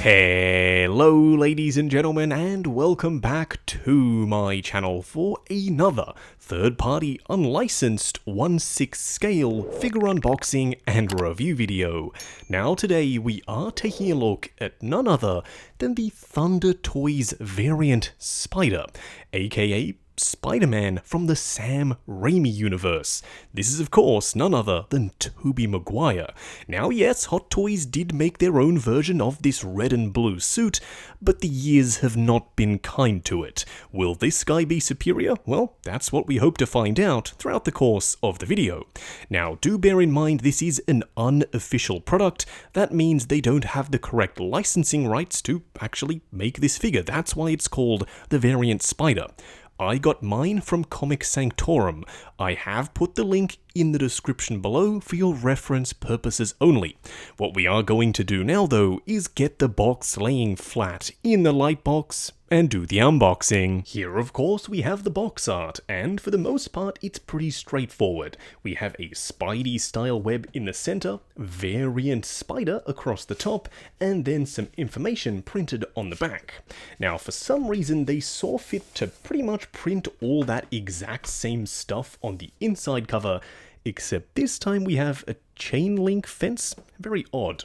Hello ladies and gentlemen, and welcome back to my channel for another third-party unlicensed 1/6 scale figure unboxing and review video. Now today we are taking a look at none other than the Thunder Toys variant Spider, aka Spider-Man from the Sam Raimi universe. This is of course none other than Tobey Maguire. Now yes, Hot Toys did make their own version of this red and blue suit, but the years have not been kind to it. Will this guy be superior? Well, that's what we hope to find out throughout the course of the video. Now do bear in mind this is an unofficial product. That means they don't have the correct licensing rights to actually make this figure. That's why it's called the variant Spider. I got mine from Comic Sanctorum. I have put the link in the description below for your reference purposes only. What we are going to do now though is get the box laying flat in the light box and do the unboxing. Here of course we have the box art, and for the most part it's pretty straightforward. We have a Spidey style web in the center, variant Spider across the top, and then some information printed on the back. Now for some reason they saw fit to pretty much print all that exact same stuff on the inside cover, except this time we have a chain link fence. Very odd.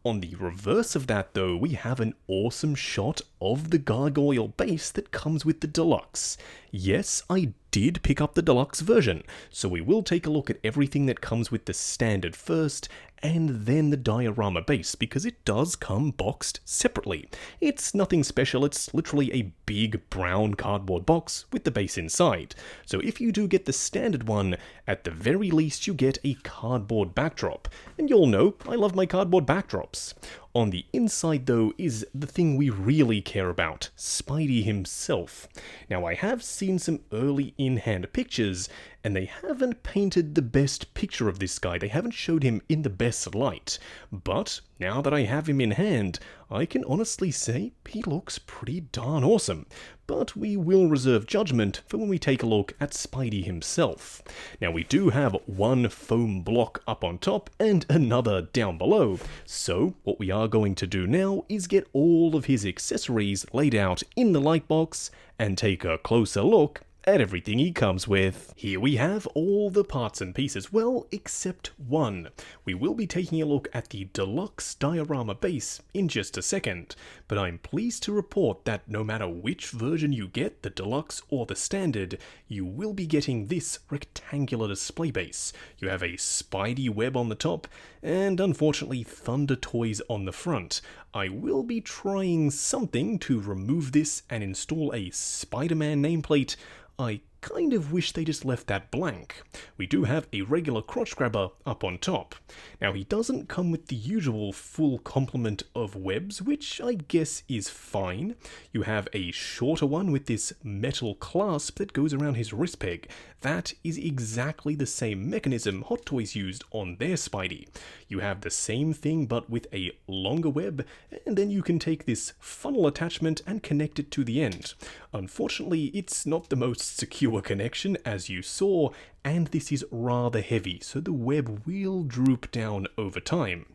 On the reverse of that though, we have an awesome shot of the gargoyle base that comes with the Deluxe. Yes, I did pick up the Deluxe version, so we will take a look at everything that comes with the standard first, and then the diorama base, because it does come boxed separately. It's nothing special, it's literally a big brown cardboard box with the base inside. So if you do get the standard one, at the very least you get a cardboard backdrop. And you'll know, I love my cardboard backdrops. On the inside though is the thing we really care about, Spidey himself. Now I have seen some early in-hand pictures, and they haven't painted the best picture of this guy. They haven't showed him in the best light. But now that I have him in hand, I can honestly say he looks pretty darn awesome. But we will reserve judgment for when we take a look at Spidey himself. Now we do have one foam block up on top and another down below. So what we are going to do now is get all of his accessories laid out in the light box and take a closer look at everything he comes with. Here we have all the parts and pieces, well, except one. We will be taking a look at the Deluxe diorama base in just a second, but I'm pleased to report that no matter which version you get, the Deluxe or the Standard, you will be getting this rectangular display base. You have a Spidey web on the top, and unfortunately Thunder Toys on the front. I will be trying something to remove this and install a Spider-Man nameplate. I kind of wish they just left that blank. We do have a regular crotch grabber up on top. Now he doesn't come with the usual full complement of webs, which I guess is fine. You have a shorter one with this metal clasp that goes around his wrist peg. That is exactly the same mechanism Hot Toys used on their Spidey. You have the same thing but with a longer web, and then you can take this funnel attachment and connect it to the end. Unfortunately, it's not the most secure connection as you saw, and this is rather heavy, so the web will droop down over time.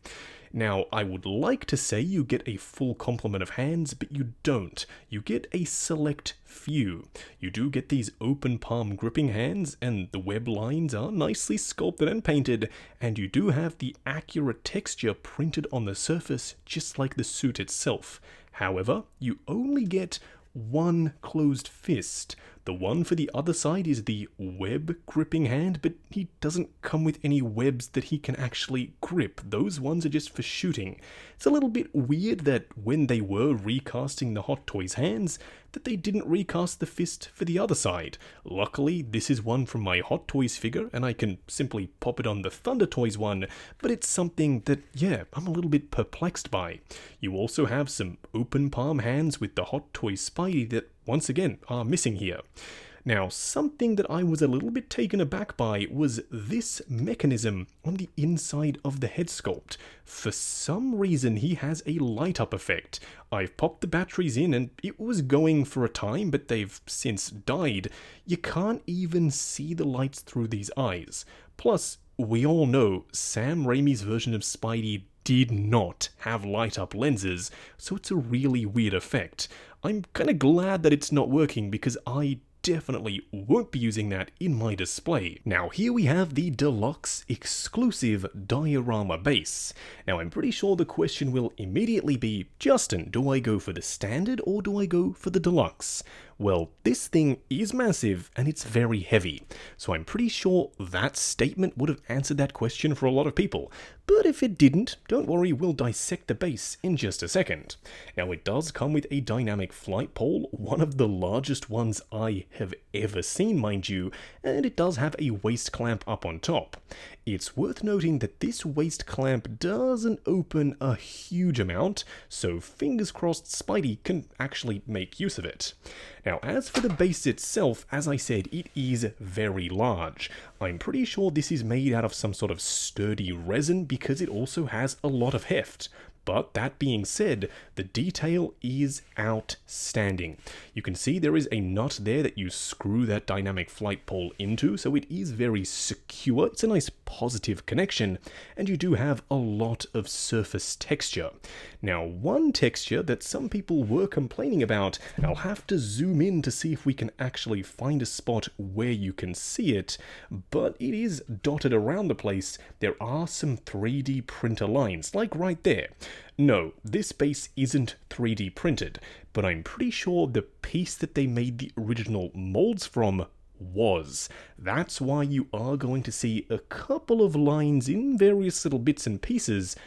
Now, I would like to say you get a full complement of hands, but you don't. You get a select few. You do get these open palm gripping hands, and the web lines are nicely sculpted and painted, and you do have the accurate texture printed on the surface, just like the suit itself. However, you only get one closed fist. The one for the other side is the web gripping hand, but he doesn't come with any webs that he can actually grip. Those ones are just for shooting. It's a little bit weird that when they were recasting the Hot Toys hands, that they didn't recast the fist for the other side. Luckily, this is one from my Hot Toys figure, and I can simply pop it on the Thunder Toys one, but it's something that, yeah, I'm a little bit perplexed by. You also have some open palm hands with the Hot Toys Spidey that, once again, are missing here. Now, something that I was a little bit taken aback by was this mechanism on the inside of the head sculpt. For some reason, he has a light-up effect. I've popped the batteries in and it was going for a time, but they've since died. You can't even see the lights through these eyes. Plus, we all know Sam Raimi's version of Spidey did not have light-up lenses, so it's a really weird effect. I'm kinda glad that it's not working because I definitely won't be using that in my display. Now here we have the Deluxe exclusive diorama base. Now I'm pretty sure the question will immediately be, Justin, do I go for the standard or do I go for the Deluxe? Well, this thing is massive and it's very heavy, so I'm pretty sure that statement would have answered that question for a lot of people. But if it didn't, don't worry, we'll dissect the base in just a second. Now it does come with a dynamic flight pole, one of the largest ones I have ever seen, mind you, and it does have a waist clamp up on top. It's worth noting that this waist clamp doesn't open a huge amount, so fingers crossed Spidey can actually make use of it. Now as for the base itself, as I said, it is very large. I'm pretty sure this is made out of some sort of sturdy resin because it also has a lot of heft. But that being said, the detail is outstanding. You can see there is a nut there that you screw that dynamic flight pole into, so it is very secure. It's a nice positive connection, and you do have a lot of surface texture. Now, one texture that some people were complaining about, and I'll have to zoom in to see if we can actually find a spot where you can see it, but it is dotted around the place. There are some 3D printer lines, like right there. No, this base isn't 3D printed, but I'm pretty sure the piece that they made the original molds from was. That's why you are going to see a couple of lines in various little bits and pieces,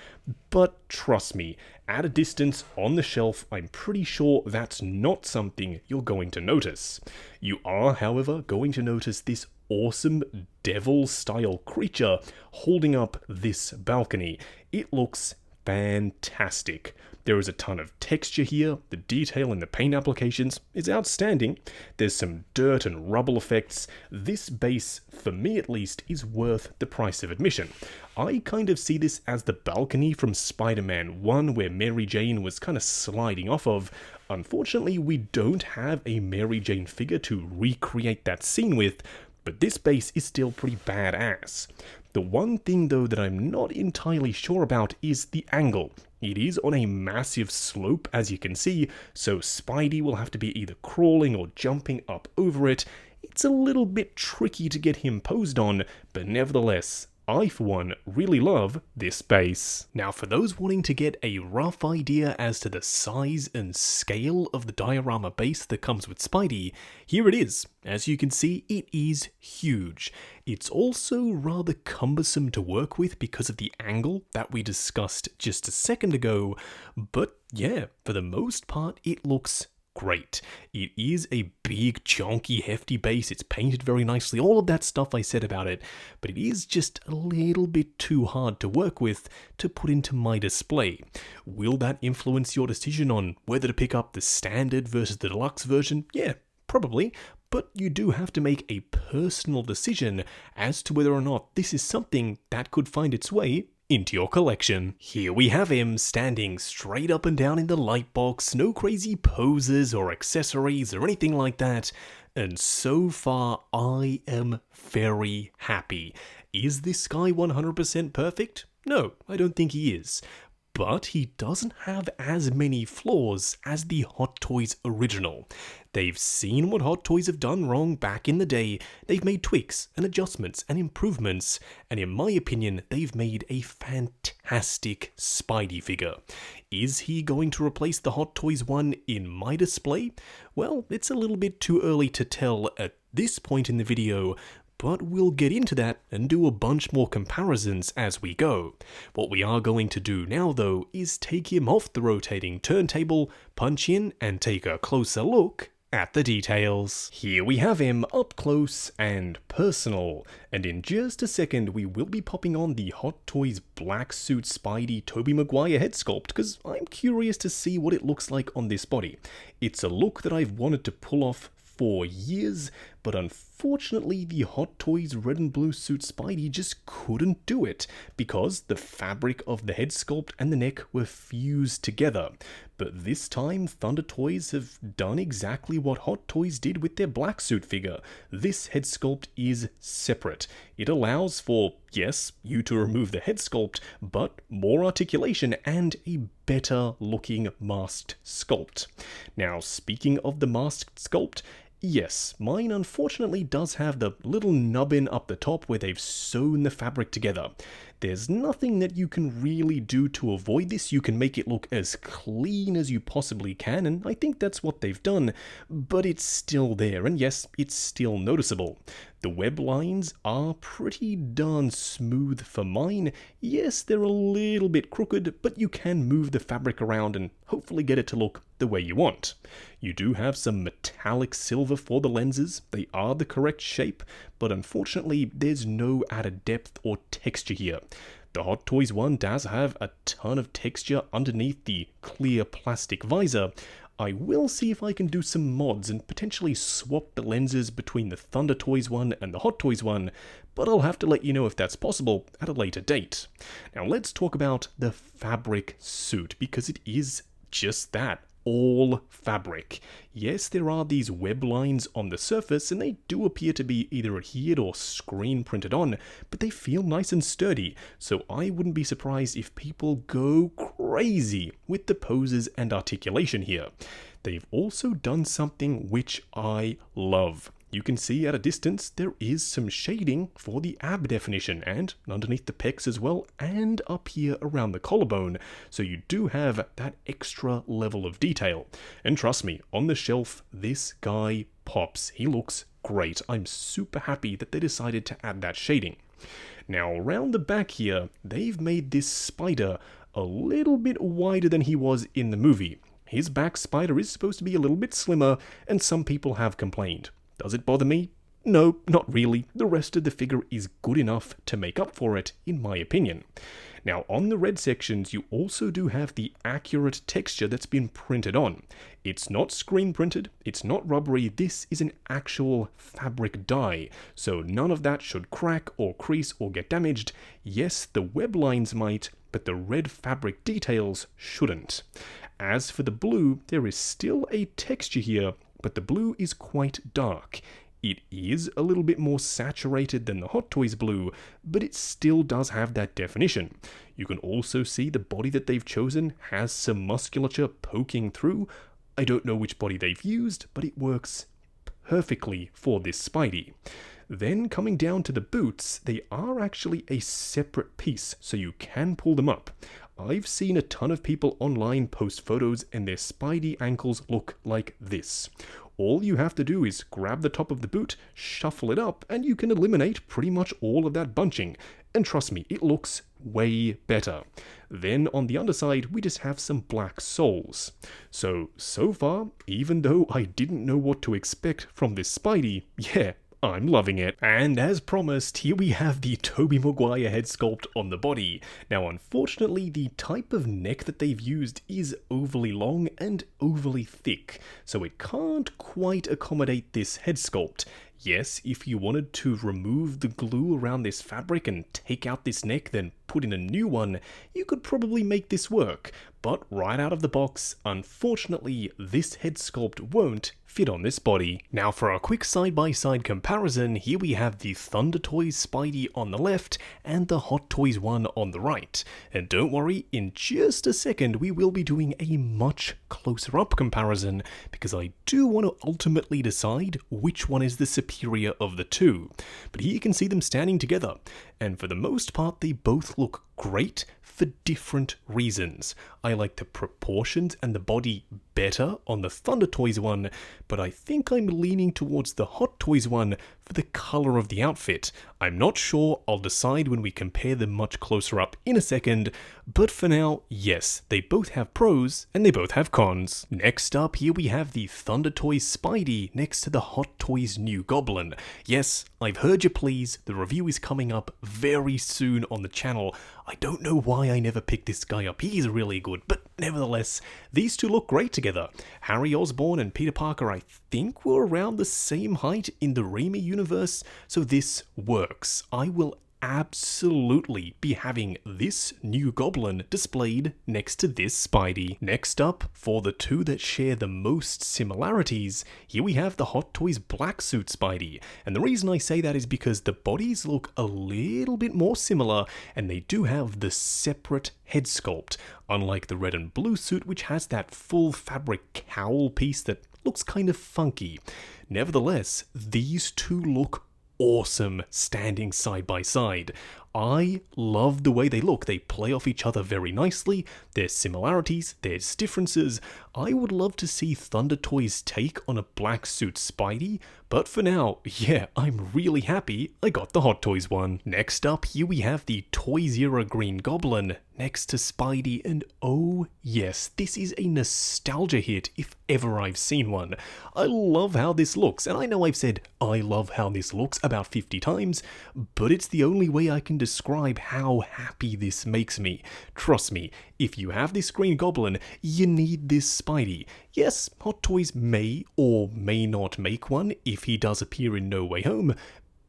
but trust me, at a distance on the shelf, I'm pretty sure that's not something you're going to notice. You are, however, going to notice this awesome devil-style creature holding up this balcony. It looks fantastic. There is a ton of texture here, the detail in the paint applications is outstanding, there's some dirt and rubble effects. This base, for me at least, is worth the price of admission. I kind of see this as the balcony from Spider-Man 1 where Mary Jane was kind of sliding off of. Unfortunately, we don't have a Mary Jane figure to recreate that scene with, but this base is still pretty badass. The one thing though that I'm not entirely sure about is the angle. It is on a massive slope, as you can see, so Spidey will have to be either crawling or jumping up over it. It's a little bit tricky to get him posed on, but nevertheless, I, for one, really love this base. Now, for those wanting to get a rough idea as to the size and scale of the diorama base that comes with Spidey, here it is. As you can see, it is huge. It's also rather cumbersome to work with because of the angle that we discussed just a second ago, but yeah, for the most part, it looks great. It is a big, chunky, hefty base. It's painted very nicely. All of that stuff I said about it, but it is just a little bit too hard to work with to put into my display. Will that influence your decision on whether to pick up the standard versus the deluxe version? Yeah, probably. But you do have to make a personal decision as to whether or not this is something that could find its way into your collection. Here we have him standing straight up and down in the light box, no crazy poses or accessories or anything like that, and so far I am very happy. Is this guy 100% perfect? No, I don't think he is. But he doesn't have as many flaws as the Hot Toys original. They've seen what Hot Toys have done wrong back in the day, they've made tweaks and adjustments and improvements, and in my opinion, they've made a fantastic Spidey figure. Is he going to replace the Hot Toys one in my display? Well, it's a little bit too early to tell at this point in the video, but we'll get into that and do a bunch more comparisons as we go. What we are going to do now though is take him off the rotating turntable, punch in and take a closer look at the details. Here we have him up close and personal, and in just a second we will be popping on the Hot Toys black suit Spidey Tobey Maguire head sculpt because I'm curious to see what it looks like on this body. It's a look that I've wanted to pull off for years, but unfortunately the Hot Toys red and blue suit Spidey just couldn't do it, because the fabric of the head sculpt and the neck were fused together. But this time, Thunder Toys have done exactly what Hot Toys did with their black suit figure. This head sculpt is separate. It allows for, yes, you to remove the head sculpt, but more articulation and a better looking masked sculpt. Now, speaking of the masked sculpt, yes, mine unfortunately does have the little nubbin up the top where they've sewn the fabric together. There's nothing that you can really do to avoid this. You can make it look as clean as you possibly can, and I think that's what they've done, but it's still there, and yes, it's still noticeable. The web lines are pretty darn smooth for mine. Yes, they're a little bit crooked, but you can move the fabric around and hopefully get it to look the way you want. You do have some metallic silver for the lenses. They are the correct shape, but unfortunately there's no added depth or texture here. The Hot Toys one does have a ton of texture underneath the clear plastic visor. I will see if I can do some mods and potentially swap the lenses between the Thunder Toys one and the Hot Toys one, but I'll have to let you know if that's possible at a later date. Now let's talk about the fabric suit, because it is just that. All fabric. Yes, there are these web lines on the surface and they do appear to be either adhered or screen printed on, but they feel nice and sturdy, so I wouldn't be surprised if people go crazy with the poses and articulation here. They've also done something which I love. You can see at a distance there is some shading for the ab definition, and underneath the pecs as well, and up here around the collarbone, so you do have that extra level of detail. And trust me, on the shelf, this guy pops. He looks great. I'm super happy that they decided to add that shading. Now around the back here, they've made this spider a little bit wider than he was in the movie. His back spider is supposed to be a little bit slimmer, and some people have complained. Does it bother me? No, not really. The rest of the figure is good enough to make up for it, in my opinion. Now, on the red sections, you also do have the accurate texture that's been printed on. It's not screen printed, it's not rubbery, this is an actual fabric dye, so none of that should crack or crease or get damaged. Yes, the web lines might, but the red fabric details shouldn't. As for the blue, there is still a texture here, but the blue is quite dark. It is a little bit more saturated than the Hot Toys blue, but it still does have that definition. You can also see the body that they've chosen has some musculature poking through. I don't know which body they've used, but it works perfectly for this Spidey. Then coming down to the boots, they are actually a separate piece, so you can pull them up. I've seen a ton of people online post photos and their Spidey ankles look like this. All you have to do is grab the top of the boot, shuffle it up, and you can eliminate pretty much all of that bunching. And trust me, it looks way better. Then on the underside, we just have some black soles. So far, even though I didn't know what to expect from this Spidey, yeah, I'm loving it. And as promised, here we have the Tobey Maguire head sculpt on the body. Now unfortunately, the type of neck that they've used is overly long and overly thick, so it can't quite accommodate this head sculpt. Yes, if you wanted to remove the glue around this fabric and take out this neck, then put in a new one, you could probably make this work. But right out of the box, unfortunately, this head sculpt won't fit on this body. Now for a quick side-by-side comparison, here we have the Thunder Toys Spidey on the left and the Hot Toys one on the right. And don't worry, in just a second we will be doing a much closer up comparison, because I do want to ultimately decide which one is the superior of the two. But here you can see them standing together, and for the most part they both look great for different reasons. I like the proportions and the body better on the Thunder Toys one, but I think I'm leaning towards the Hot Toys one for the color of the outfit. I'm not sure, I'll decide when we compare them much closer up in a second, but for now, yes, they both have pros and they both have cons. Next up, here we have the Thunder Toys Spidey next to the Hot Toys New Goblin. Yes, I've heard you please, the review is coming up very soon on the channel. I don't know why I never picked this guy up, he's really good, but nevertheless, these two look great together. Harry Osborn and Peter Parker, I think, were around the same height in the Raimi universe, so this works. I will absolutely be having this new Goblin displayed next to this Spidey. Next up, for the two that share the most similarities, here we have the Hot Toys Black Suit Spidey. And the reason I say that is because the bodies look a little bit more similar, and they do have the separate head sculpt, unlike the red and blue suit, which has that full fabric cowl piece that looks kind of funky. Nevertheless, these two look awesome standing side by side. I love the way they look. They play off each other very nicely. There's similarities, there's differences. I would love to see Thunder Toys take on a black suit Spidey, but for now, yeah, I'm really happy I got the Hot Toys one. Next up, here we have the Toys Era Green Goblin next to Spidey, and oh yes, this is a nostalgia hit if ever I've seen one. I love how this looks, and I know I've said I love how this looks about 50 times, but it's the only way I can describe how happy this makes me. Trust me, if you have this Green Goblin, you need this Spidey. Yes, Hot Toys may or may not make one if he does appear in No Way Home,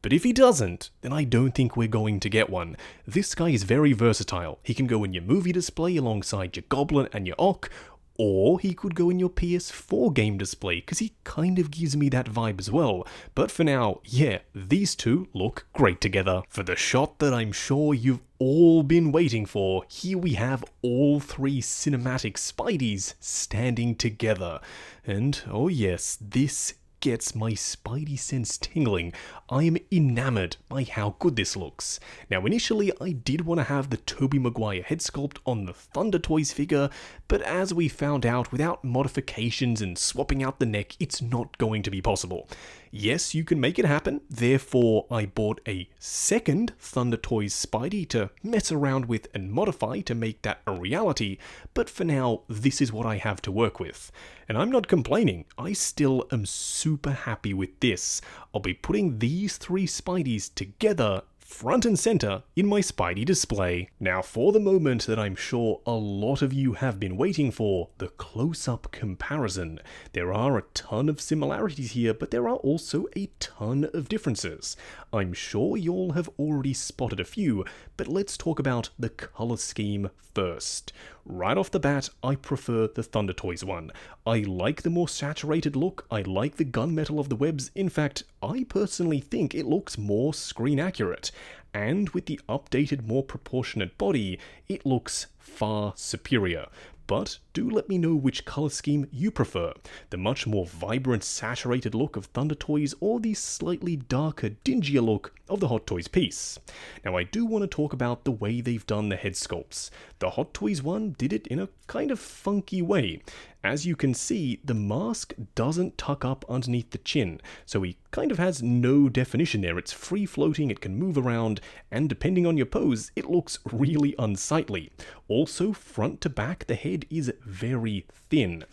but if he doesn't, then I don't think we're going to get one. This guy is very versatile. He can go in your movie display alongside your Goblin and your Ock, or he could go in your PS4 game display, because he kind of gives me that vibe as well. But for now, yeah, these two look great together. For the shot that I'm sure you've all been waiting for, here we have all three cinematic Spideys standing together. And oh yes, this gets my Spidey sense tingling. I am enamored by how good this looks. Now initially I did want to have the Tobey Maguire head sculpt on the Thunder Toys figure, but as we found out, without modifications and swapping out the neck, it's not going to be possible. Yes, you can make it happen, therefore I bought a second Thunder Toys Spidey to mess around with and modify to make that a reality, but for now, this is what I have to work with. And I'm not complaining, I still am super happy with this. I'll be putting these three Spideys together front and center in my Spidey display. Now for the moment that I'm sure a lot of you have been waiting for, the close-up comparison. There are a ton of similarities here, but there are also a ton of differences. I'm sure y'all have already spotted a few, but let's talk about the color scheme first. Right off the bat, I prefer the Thunder Toys one. I like the more saturated look, I like the gunmetal of the webs, in fact, I personally think it looks more screen accurate. And with the updated, more proportionate body, it looks far superior. But do let me know which color scheme you prefer, the much more vibrant, saturated look of Thunder Toys or the slightly darker, dingier look of the Hot Toys piece. Now I do want to talk about the way they've done the head sculpts. The Hot Toys one did it in a kind of funky way. As you can see, the mask doesn't tuck up underneath the chin, so he kind of has no definition there. It's free floating, it can move around, and depending on your pose, it looks really unsightly. Also, front to back, the head is very thin.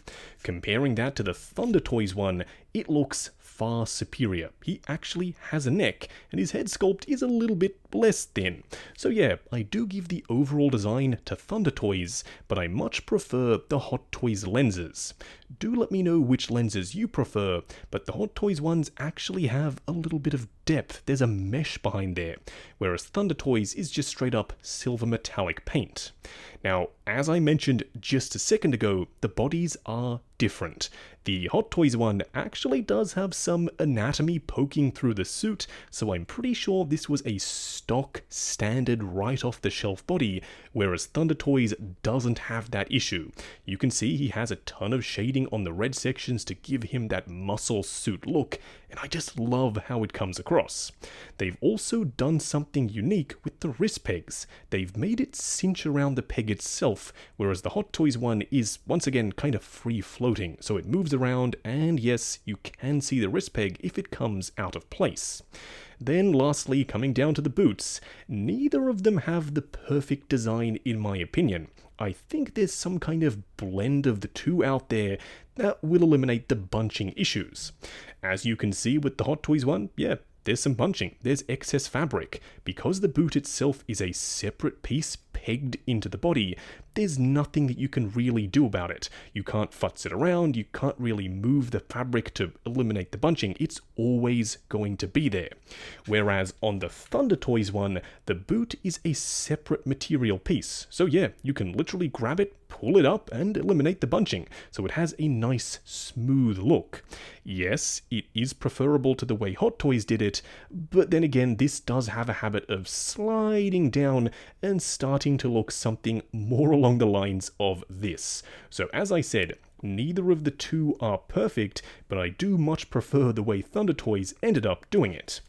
Comparing that to the Thunder Toys one, it looks far superior. He actually has a neck, and his head sculpt is a little bit less thin. So yeah, I do give the overall design to Thunder Toys, but I much prefer the Hot Toys lenses. Do let me know which lenses you prefer, but the Hot Toys ones actually have a little bit of depth. There's a mesh behind there, whereas Thunder Toys is just straight up silver metallic paint. Now, as I mentioned just a second ago, the bodies are different. The Hot Toys one actually does have some anatomy poking through the suit, so I'm pretty sure this was a stock, standard, right-off-the-shelf body, whereas Thunder Toys doesn't have that issue. You can see he has a ton of shading on the red sections to give him that muscle suit look, and I just love how it comes across. They've also done something unique with the wrist pegs. They've made it cinch around the peg itself, whereas the Hot Toys one is once again kind of free floating, so it moves around, and yes, you can see the wrist peg if it comes out of place. Then lastly, coming down to the boots, neither of them have the perfect design in my opinion. I think there's some kind of blend of the two out there that will eliminate the bunching issues. As you can see with the Hot Toys one, yeah, there's some bunching, there's excess fabric. Because the boot itself is a separate piece pegged into the body, there's nothing that you can really do about it. You can't futz it around, you can't really move the fabric to eliminate the bunching, it's always going to be there. Whereas on the Thunder Toys one, the boot is a separate material piece. So yeah, you can literally grab it, pull it up, and eliminate the bunching. So it has a nice, smooth look. Yes, it is preferable to the way Hot Toys did it, but then again, this does have a habit of sliding down and starting to look something more along the lines of this. So as I said, neither of the two are perfect, but I do much prefer the way Thunder Toys ended up doing it.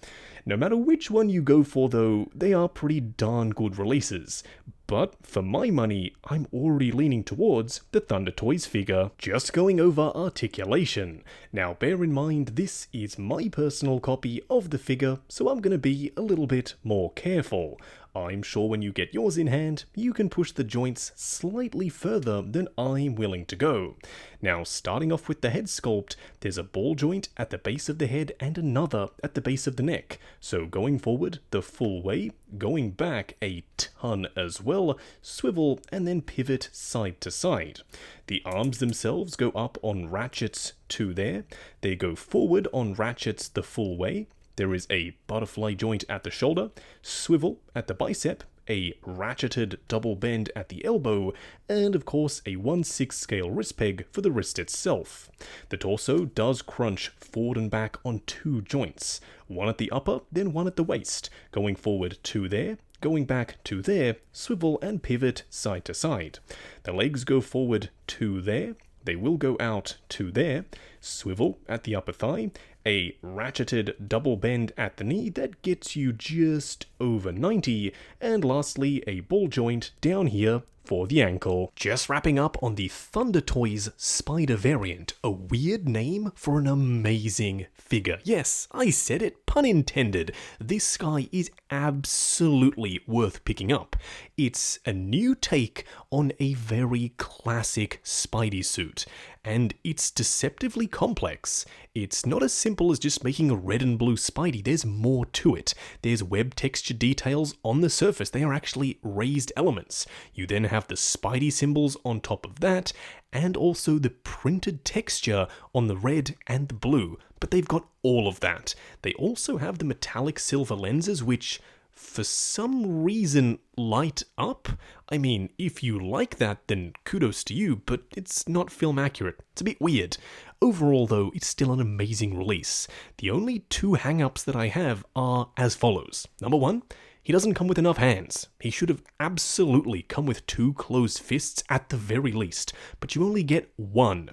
No matter which one you go for though, they are pretty darn good releases. But for my money, I'm already leaning towards the Thunder Toys figure. Just going over articulation. Now bear in mind this is my personal copy of the figure, so I'm going to be a little bit more careful. I'm sure when you get yours in hand, you can push the joints slightly further than I'm willing to go. Now starting off with the head sculpt, there's a ball joint at the base of the head and another at the base of the neck. So going forward the full way, going back a ton as well, swivel and then pivot side to side. The arms themselves go up on ratchets to there, they go forward on ratchets the full way. There is a butterfly joint at the shoulder, swivel at the bicep, a ratcheted double bend at the elbow, and of course a 1/6 scale wrist peg for the wrist itself. The torso does crunch forward and back on two joints, one at the upper, then one at the waist, going forward to there, going back to there, swivel and pivot side to side. The legs go forward to there, they will go out to there, swivel at the upper thigh, a ratcheted double bend at the knee that gets you just over 90, and lastly a ball joint down here for the ankle. Just wrapping up on the Thunder Toys Spider variant, a weird name for an amazing figure. Yes, I said it, pun intended. This guy is absolutely worth picking up. It's a new take on a very classic Spidey suit, and it's deceptively complex. It's not as simple as just making a red and blue Spidey, there's more to it. There's web texture details on the surface, they are actually raised elements. You then have the Spidey symbols on top of that, and also the printed texture on the red and the blue, but they've got all of that. They also have the metallic silver lenses, which for some reason light up. I mean, if you like that, then kudos to you, but it's not film accurate. It's a bit weird. Overall though, it's still an amazing release. The only two hang-ups that I have are as follows. Number one, he doesn't come with enough hands. He should have absolutely come with two closed fists at the very least, but you only get one.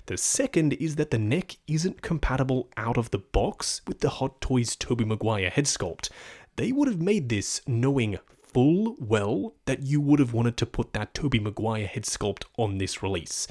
The second is that the neck isn't compatible out of the box with the Hot Toys Tobey Maguire head sculpt. They would have made this knowing full well that you would have wanted to put that Tobey Maguire head sculpt on this release.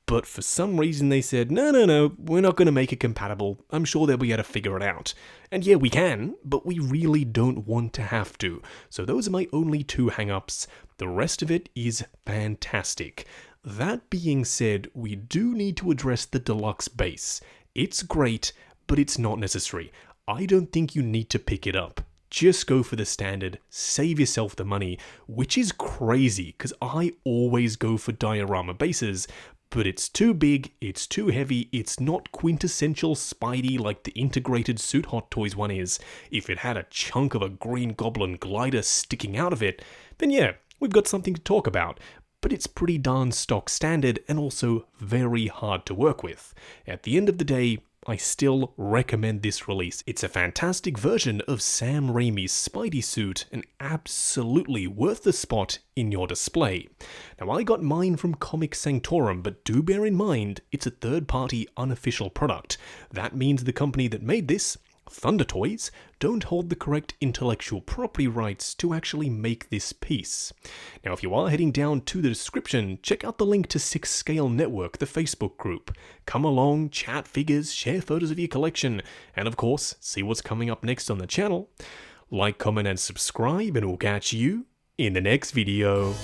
But for some reason they said, no, we're not going to make it compatible. I'm sure they'll be able to figure it out. And yeah, we can, but we really don't want to have to. So those are my only two hang-ups. The rest of it is fantastic. That being said, we do need to address the Deluxe base. It's great, but it's not necessary. I don't think you need to pick it up. Just go for the standard, save yourself the money, which is crazy because I always go for diorama bases, but it's too big, it's too heavy, it's not quintessential Spidey like the integrated suit Hot Toys one is. If it had a chunk of a Green Goblin glider sticking out of it, then yeah, we've got something to talk about. But it's pretty darn stock standard and also very hard to work with. At the end of the day, I still recommend this release. It's a fantastic version of Sam Raimi's Spidey suit and absolutely worth the spot in your display. Now I got mine from Comic Sanctorum, but do bear in mind it's a third-party unofficial product. That means the company that made this, Thunder Toys, don't hold the correct intellectual property rights to actually make this piece. Now if you are heading down to the description, check out the link to 6 Scale Network, the Facebook group. Come along, chat figures, share photos of your collection, and of course, see what's coming up next on the channel. Like, comment and subscribe, and we'll catch you in the next video.